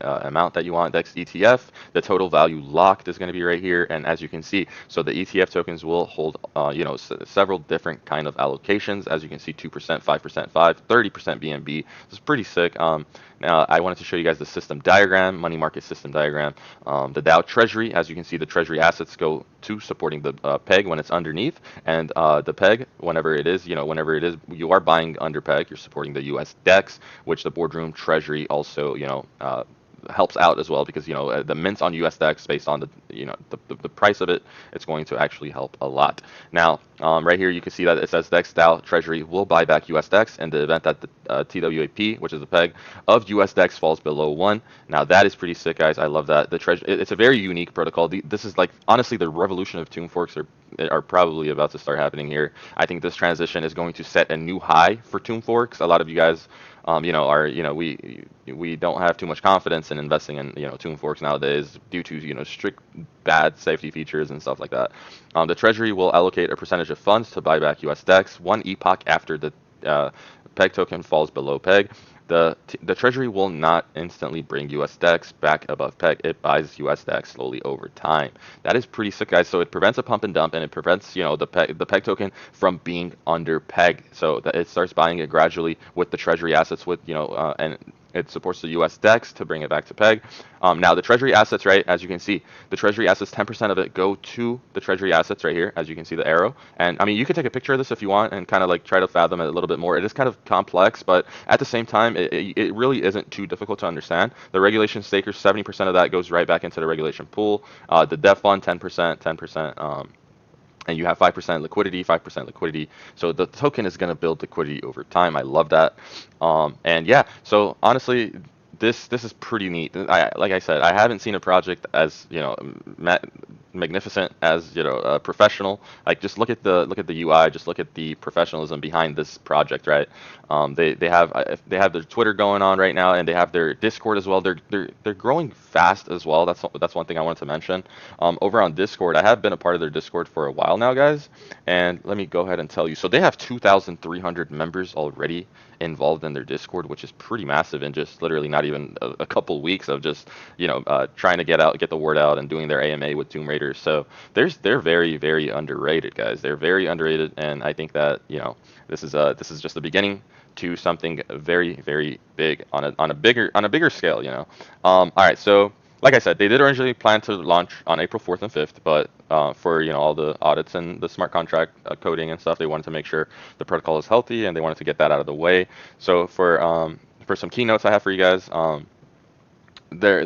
amount that you want. DEX ETF, the total value locked is going to be right here, and as you can see, so the ETF tokens will hold several different kind of allocations. As you can see, 2%, 5%, 30% BNB. This is pretty sick. Now I wanted to show you guys the system diagram, money market system diagram. The Dow Treasury, as you can see, the Treasury assets go to supporting the peg when it's underneath, and the peg, whenever it is, you are buying under peg, you're supporting the US DEX, which the boardroom Treasury also, helps out as well, because the mints on USDEX, based on the price of it, it's going to actually help a lot. Now right here you can see that it says DEX Dow Treasury will buy back USDEX in the event that the TWAP, which is the peg of USDEX, falls below 1. Now that is pretty sick, guys. I love that. The treasury, it's a very unique protocol. This is like, honestly, the revolution of tomb forks are probably about to start happening here. I think this transition is going to set a new high for tomb forks. A lot of you guys we don't have too much confidence in investing in tomb forks nowadays due to strict bad safety features and stuff like that. The Treasury will allocate a percentage of funds to buy back USDEX 1 epoch after the peg token falls below peg. The Treasury will not instantly bring USDEX back above peg. It buys USDEX slowly over time. That is pretty sick, guys. So it prevents a pump and dump, and it prevents the peg token from being under peg. So that it starts buying it gradually with the Treasury assets, with and it supports the US DEX to bring it back to peg. Now the Treasury assets, right, as you can see, the Treasury assets, 10% of it go to the Treasury assets right here, as you can see the arrow. And I mean, you can take a picture of this if you want and kind of like try to fathom it a little bit more. It is kind of complex, but at the same time, it really isn't too difficult to understand. The regulation stakers, 70% of that goes right back into the regulation pool. The DEF fund, 10%, 10%. And you have 5% liquidity, 5% liquidity. So the token is going to build liquidity over time. I love that. And yeah, so honestly, this is pretty neat. Like I said, I haven't seen a project as magnificent as professional. Like, just look at the UI, just look at the professionalism behind this project, right? They have their Twitter going on right now, and they have their Discord as well. They're growing fast as well. That's one thing I wanted to mention. Over on Discord, I have been a part of their Discord for a while now, guys, and let me go ahead and tell you. So they have 2,300 members already involved in their Discord, which is pretty massive in just literally not even a couple weeks of just trying to get the word out and doing their AMA with Tomb Raiders. So they're very, very underrated, guys. They're very underrated, and I think that this is just the beginning to something very, very big on a bigger scale. All right, so like I said, they did originally plan to launch on April 4th and 5th, but for all the audits and the smart contract coding and stuff, they wanted to make sure the protocol is healthy, and they wanted to get that out of the way. So for some keynotes I have for you guys, they're